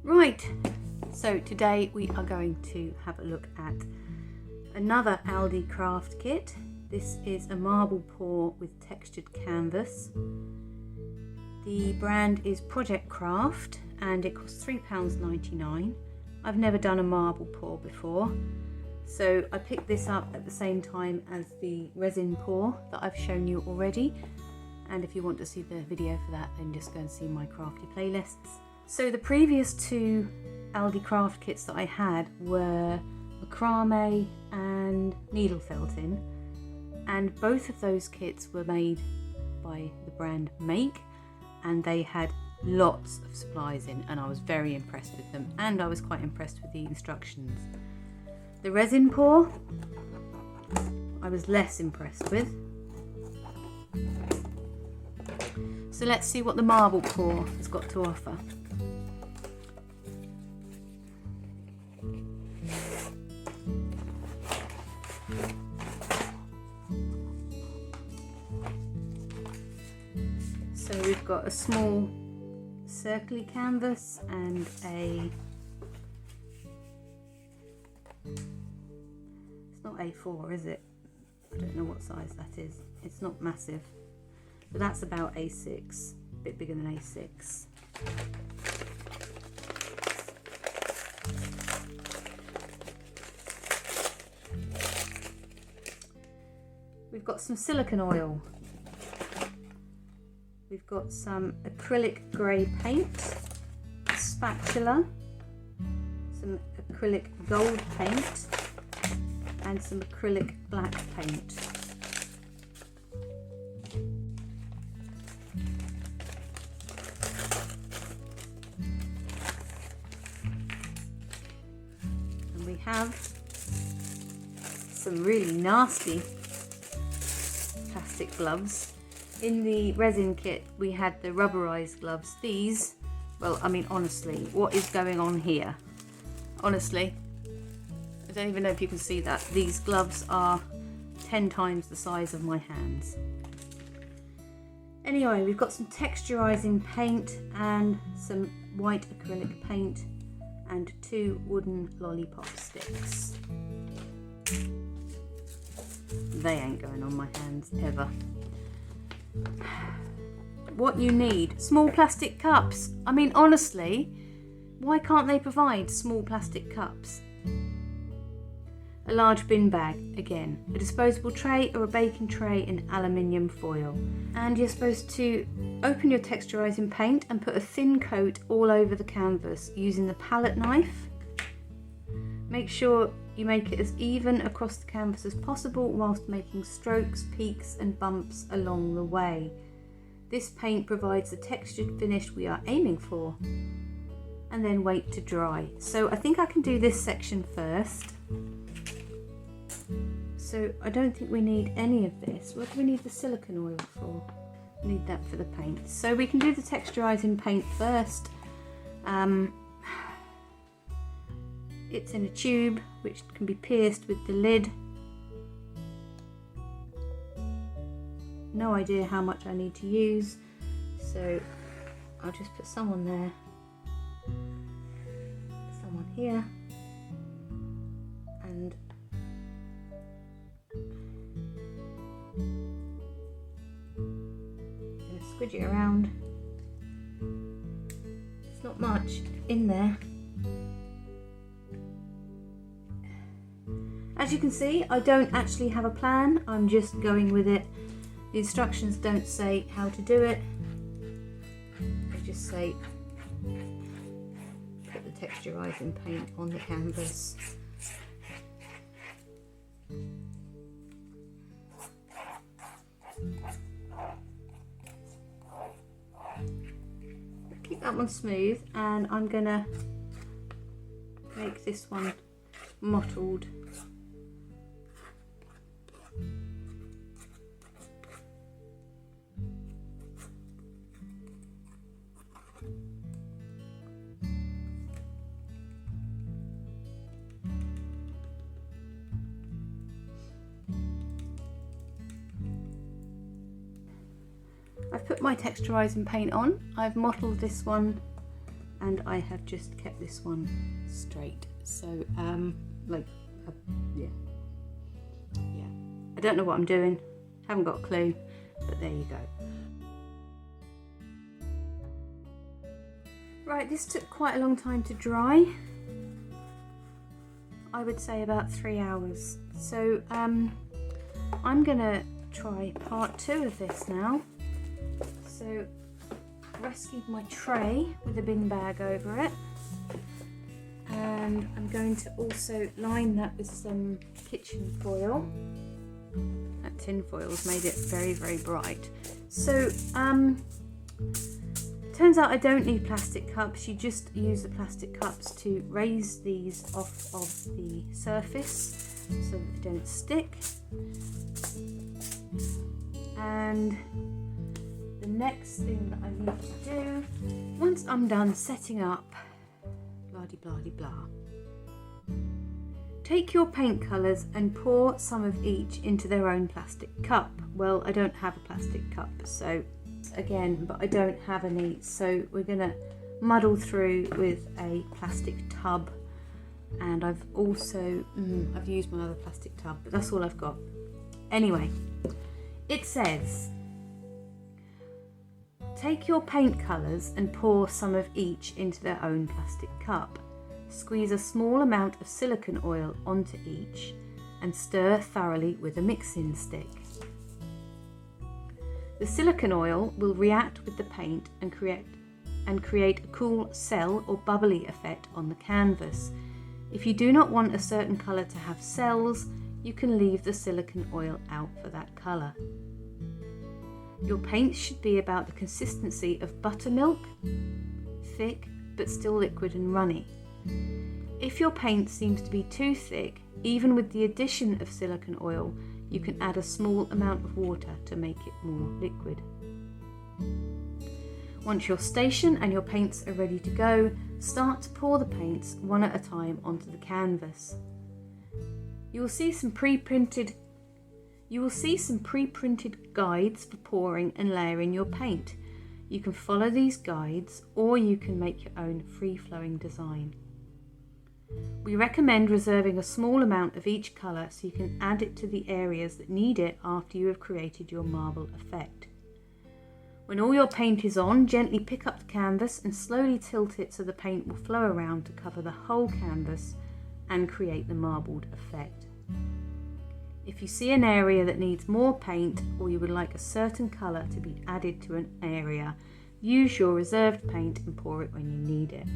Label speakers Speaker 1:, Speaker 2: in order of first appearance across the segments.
Speaker 1: Right, so today we are going to have a look at another Aldi craft kit. This is a marble pour with textured canvas. The brand is Project Craft and it costs £3.99. I've never done a marble pour before, so I picked this up at the same time as the resin pour that I've shown you already. And if you want to see the video for that, then just go and see my crafty playlists. So the previous two Aldi craft kits that I had were macrame and needle felting, and both of those kits were made by the brand Make, and they had lots of supplies in, and I was very impressed with them, and I was quite impressed with the instructions. The resin pour I was less impressed with. So let's see what the marble pour has got to offer. So we've got a small circly canvas and it's not A4, is it? I don't know what size that is. It's not massive, but that's about A6, a bit bigger than A6. We've got some silicone oil. We've got some acrylic grey paint, a spatula, some acrylic gold paint, and some acrylic black paint. And we have some really nasty plastic gloves. In the resin kit we had the rubberized gloves. These, well, I mean, honestly, what is going on here? Honestly, I don't even know if you can see that. These gloves are 10 times the size of my hands. Anyway, we've got some texturizing paint and some white acrylic paint and 2 wooden lollipop sticks. They ain't going on my hands ever. What you need, small plastic cups. I mean, honestly, why can't they provide small plastic cups? A large bin bag, again, a disposable tray or a baking tray in aluminium foil. And you're supposed to open your texturizing paint and put a thin coat all over the canvas using the palette knife. Make sure you make it as even across the canvas as possible whilst making strokes, peaks and bumps along the way. This paint provides the textured finish we are aiming for. And then wait to dry. So I think I can do this section first. So I don't think we need any of this. What do we need the silicone oil for? We need that for the paint. So we can do the texturizing paint first. It's in a tube which can be pierced with the lid. No idea how much I need to use, so I'll just put some on there, some on here, and I'm going to squidge it around. It's not much in there. As you can see, I don't actually have a plan, I'm just going with it. The instructions don't say how to do it, they just say put the texturizing paint on the canvas. Keep that one smooth, and I'm gonna make this one mottled. I've put my texturizing paint on. I've mottled this one and I have just kept this one straight. So yeah, I don't know what I'm doing, haven't got a clue, but there you go. Right, this took quite a long time to dry. I would say about 3 hours. So I'm gonna try part 2 of this now. So rescued my tray with a bin bag over it, and I'm going to also line that with some kitchen foil. That tin foil's made it very, very bright. So turns out I don't need plastic cups. You just use the plastic cups to raise these off of the surface so that they don't stick. And the next thing that I need to do, once I'm done setting up, blah-de-blah-de-blah, take your paint colours and pour some of each into their own plastic cup. Well, I don't have a plastic cup, so again, but I don't have any, so we're gonna muddle through with a plastic tub. And I've also I've used my other plastic tub, but that's all I've got. Anyway, it says, take your paint colours and pour some of each into their own plastic cup. Squeeze a small amount of silicone oil onto each and stir thoroughly with a mixing stick. The silicone oil will react with the paint and create a cool cell or bubbly effect on the canvas. If you do not want a certain colour to have cells, you can leave the silicone oil out for that colour. Your paint should be about the consistency of buttermilk, thick but still liquid and runny. If your paint seems to be too thick, even with the addition of silicone oil, you can add a small amount of water to make it more liquid. Once your station and your paints are ready to go, start to pour the paints one at a time onto the canvas. You will see some pre-printed guides for pouring and layering your paint. You can follow these guides, or you can make your own free-flowing design. We recommend reserving a small amount of each colour so you can add it to the areas that need it after you have created your marble effect. When all your paint is on, gently pick up the canvas and slowly tilt it so the paint will flow around to cover the whole canvas and create the marbled effect. If you see an area that needs more paint, or you would like a certain colour to be added to an area, use your reserved paint and pour it when you need it.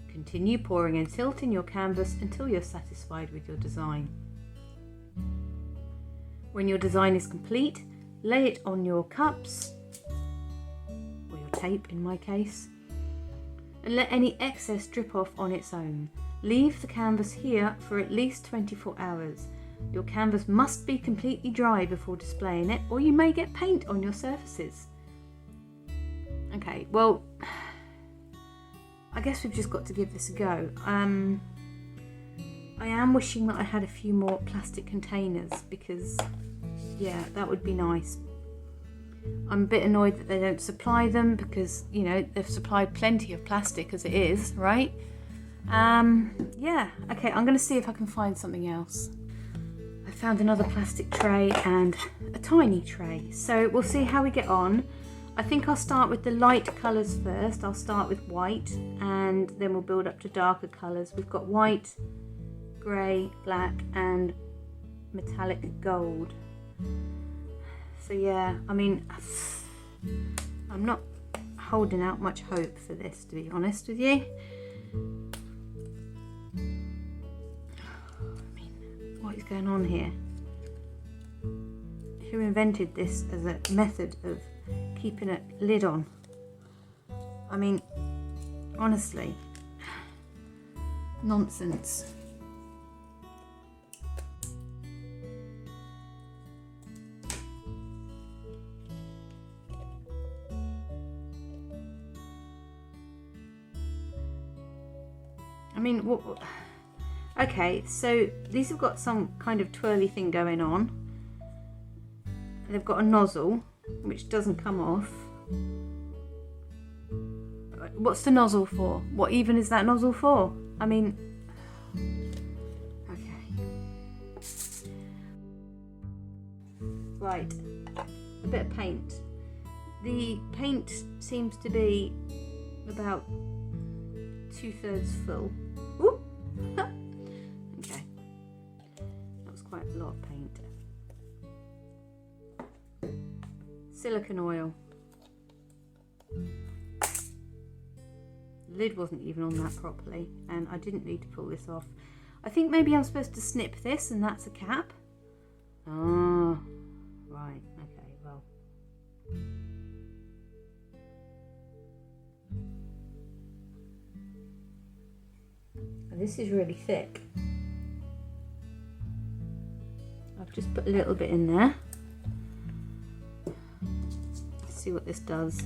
Speaker 1: Continue pouring and tilting your canvas until you're satisfied with your design. When your design is complete, lay it on your cups, or your tape in my case, and let any excess drip off on its own. Leave the canvas here for at least 24 hours. Your canvas must be completely dry before displaying it, or you may get paint on your surfaces. Okay, well, I guess we've just got to give this a go. I am wishing that I had a few more plastic containers, because yeah, that would be nice. I'm a bit annoyed that they don't supply them, because, you know, they've supplied plenty of plastic as it is, right? Yeah, okay, I'm going to see if I can find something else. I found another plastic tray and a tiny tray, so we'll see how we get on. I think I'll start with the light colours first. I'll start with white, and then we'll build up to darker colours. We've got white, grey, black and metallic gold. So yeah, I mean, I'm not holding out much hope for this, to be honest with you. I mean, what is going on here? Who invented this as a method of keeping a lid on? I mean, honestly, nonsense. I mean, what? Okay, so these have got some kind of twirly thing going on. They've got a nozzle which doesn't come off. What's the nozzle for? What even is that nozzle for? I mean, okay. Right, a bit of paint. The paint seems to be about 2/3 full. Ooh. Okay, that was quite a lot of paint. Silicone oil. The lid wasn't even on that properly, and I didn't need to pull this off. I think maybe I'm supposed to snip this and that's a cap. Oh, right, okay, well. This is really thick. I've just put a little bit in there. Let's see what this does.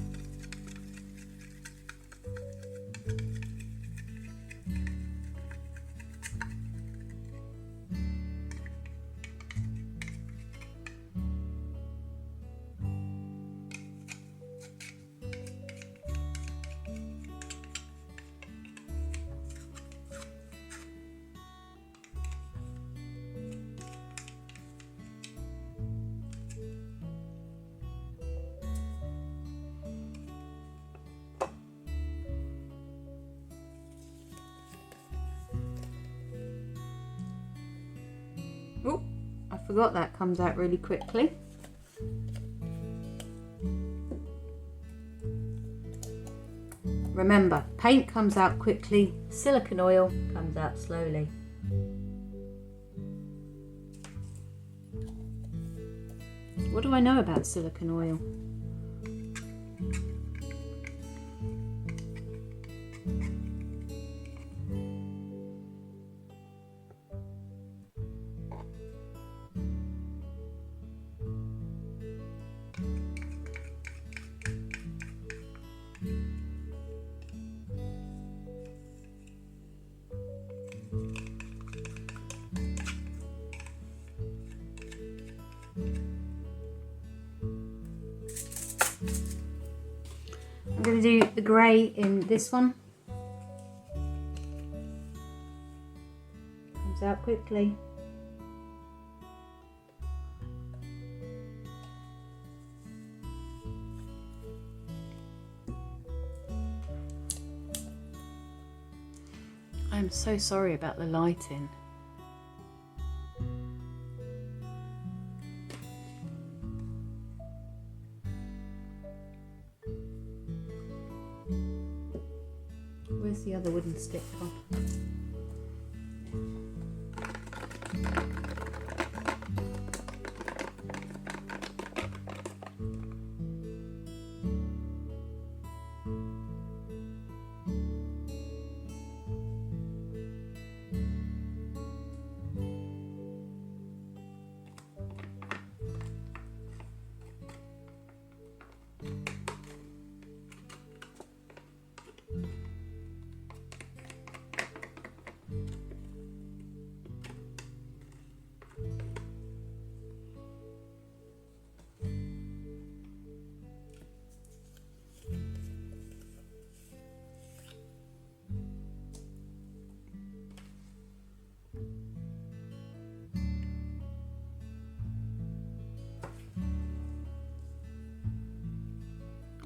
Speaker 1: Oh, I forgot that comes out really quickly. Remember, paint comes out quickly, silicone oil comes out slowly. What do I know about silicone oil? I'm going to do the grey in this one. Comes out quickly. I'm so sorry about the lighting. Where's the other wooden stick gone?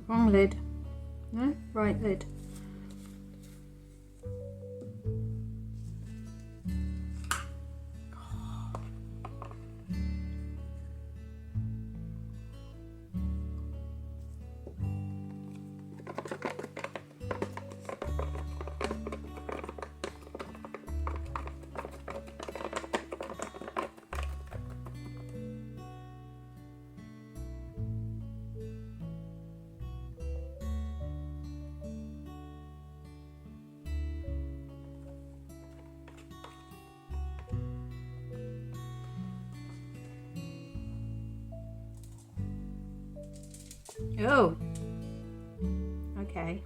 Speaker 1: Wrong lid. No, right lid. Oh, okay.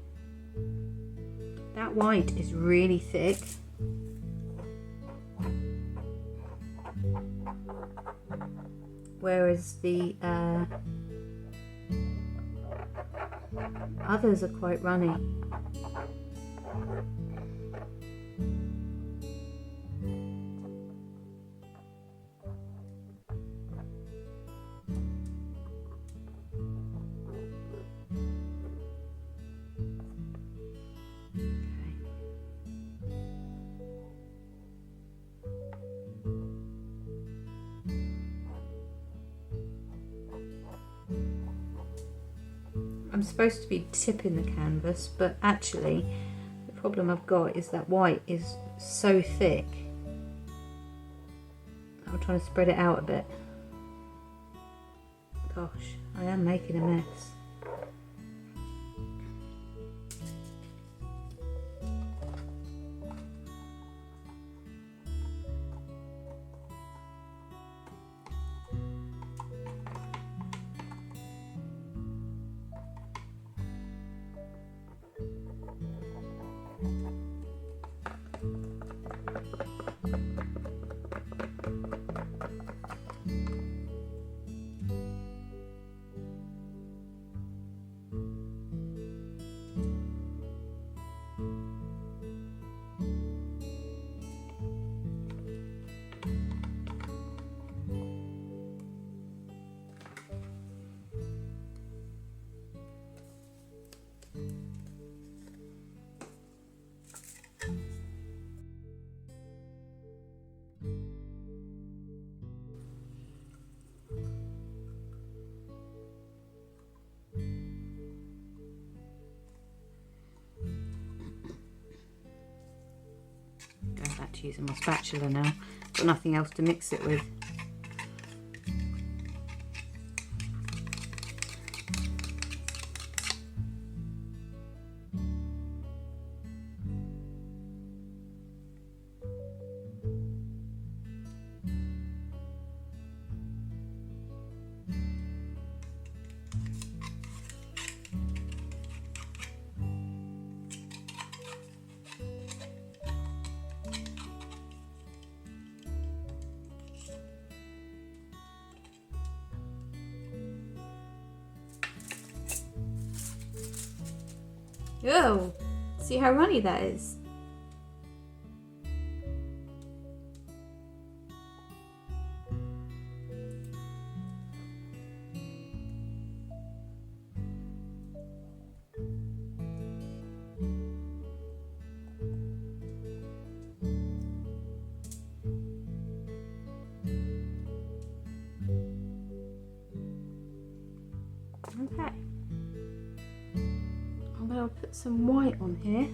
Speaker 1: That white is really thick. Whereas the others are quite runny. I'm supposed to be tipping the canvas, but actually the problem I've got is that white is so thick. I'm trying to spread it out a bit. Gosh, I am making a mess. Going back to using my spatula now. Got nothing else to mix it with. Oh, see how runny that is? Okay. I'll put some white on here.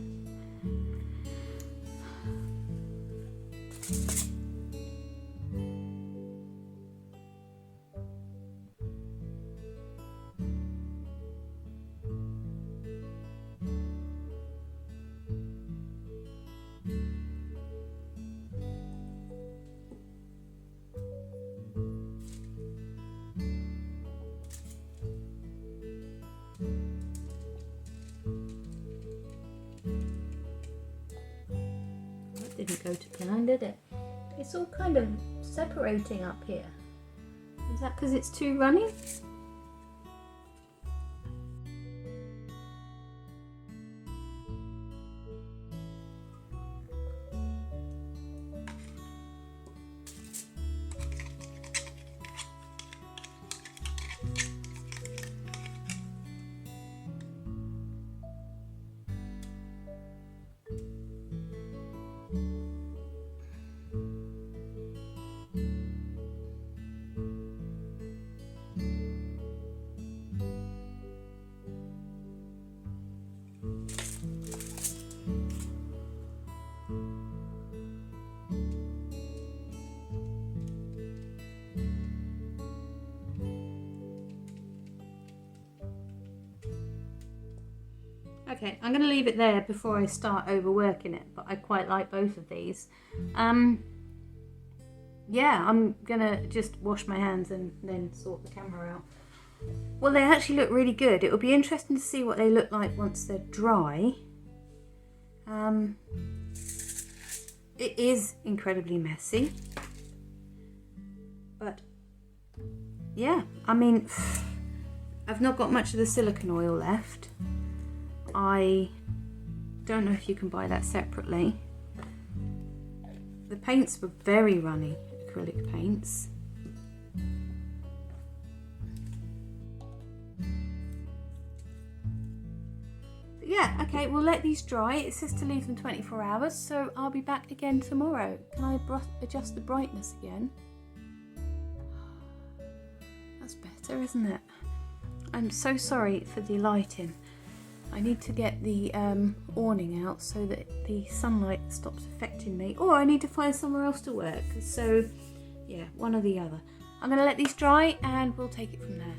Speaker 1: Didn't go to plan, did it? It's all kind of separating up here. Is that because it's too runny? Okay, I'm going to leave it there before I start overworking it, but I quite like both of these. Yeah, I'm going to just wash my hands and then sort the camera out. Well, they actually look really good. It will be interesting to see what they look like once they're dry. It is incredibly messy. But, yeah, I mean, I've not got much of the silicone oil left. I don't know if you can buy that separately. The paints were very runny, acrylic paints. But yeah, okay, we'll let these dry. It says to leave them 24 hours, so I'll be back again tomorrow. Can I adjust the brightness again? That's better, isn't it? I'm so sorry for the lighting. I need to get the awning out so that the sunlight stops affecting me, or I need to find somewhere else to work. So yeah, one or the other. I'm going to let these dry and we'll take it from there.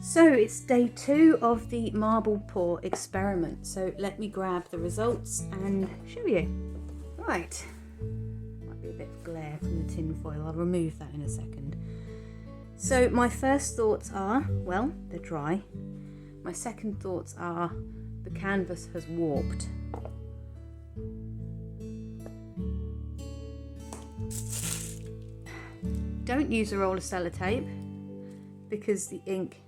Speaker 1: So it's day 2 of the marble pour experiment. So let me grab the results and show you. Right, might be a bit of glare from the tin foil. I'll remove that in a second. So my first thoughts are, well, they're dry. My second thoughts are the canvas has warped. Don't use a roll of sellotape because the ink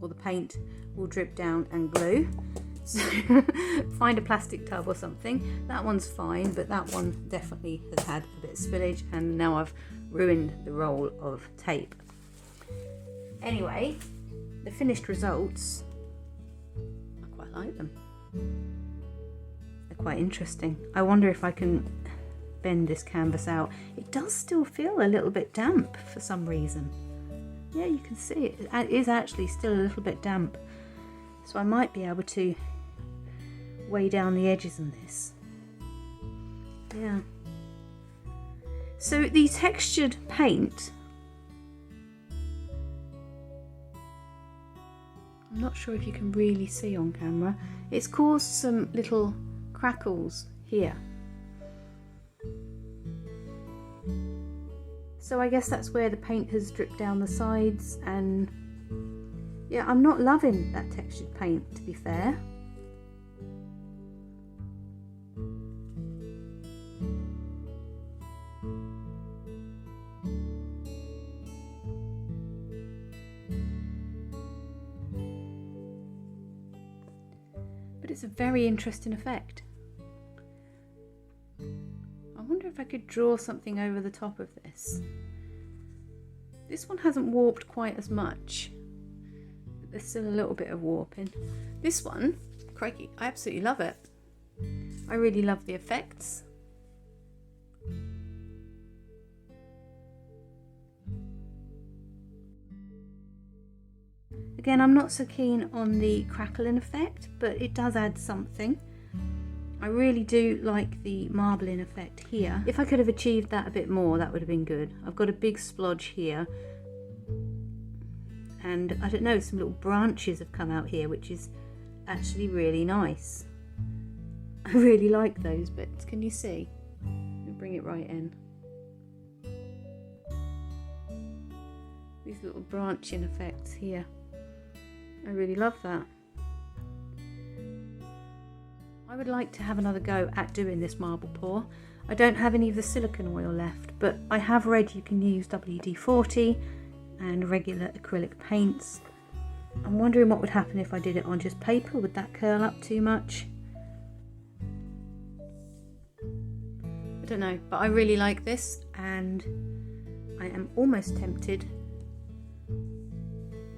Speaker 1: or the paint will drip down and glue. So find a plastic tub or something. That one's fine, but that one definitely has had a bit of spillage and now I've ruined the roll of tape. Anyway, the finished results, I quite like them. They're quite interesting. I wonder if I can bend this canvas out. It does still feel a little bit damp for some reason. Yeah, you can see it. It is actually still a little bit damp. So I might be able to weigh down the edges on this. Yeah. So the textured paint, I'm not sure if you can really see on camera. It's caused some little crackles here. So I guess that's where the paint has dripped down the sides, and yeah, I'm not loving that textured paint, to be fair. But it's a very interesting effect. I wonder if I could draw something over the top of this. This one hasn't warped quite as much. But there's still a little bit of warping. This one, crikey, I absolutely love it. I really love the effects. Again, I'm not so keen on the crackling effect, but it does add something. I really do like the marbling effect here. If I could have achieved that a bit more, that would have been good. I've got a big splodge here, and I don't know, some little branches have come out here, which is actually really nice. I really like those bits. Can you see? Let me bring it right in. These little branching effects here. I really love that. I would like to have another go at doing this marble pour. I don't have any of the silicone oil left, but I have read you can use WD-40 and regular acrylic paints. I'm wondering what would happen if I did it on just paper. Would that curl up too much? I don't know, but I really like this, and I am almost tempted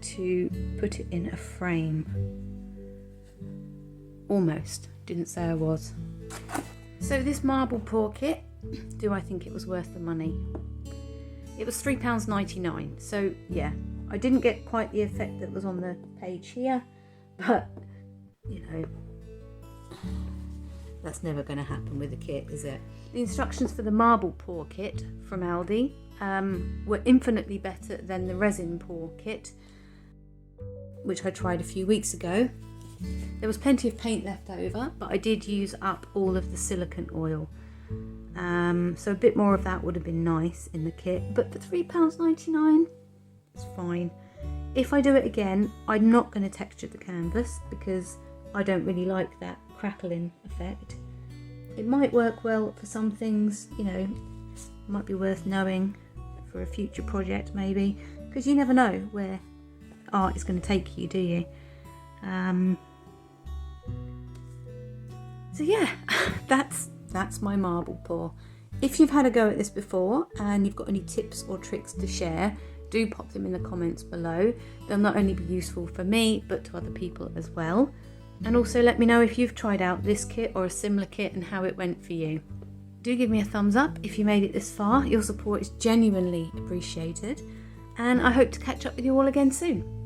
Speaker 1: to put it in a frame. Almost, didn't say I was. So this marble pour kit, do I think it was worth the money? It was £3.99, so yeah, I didn't get quite the effect that was on the page here, but you know, that's never going to happen with a kit, is it? The instructions for the marble pour kit from Aldi were infinitely better than the resin pour kit, which I tried a few weeks ago. There was plenty of paint left over, but I did use up all of the silicone oil. So a bit more of that would have been nice in the kit, but for £3.99, it's fine. If I do it again, I'm not going to texture the canvas because I don't really like that crackling effect. It might work well for some things, you know, might be worth knowing for a future project maybe, because you never know where art is going to take you, do you? So So yeah, that's my marble pour. If you've had a go at this before and you've got any tips or tricks to share, do pop them in the comments below. They'll not only be useful for me, but to other people as well. And also let me know if you've tried out this kit or a similar kit and how it went for you. Do give me a thumbs up if you made it this far. Your support is genuinely appreciated. And I hope to catch up with you all again soon.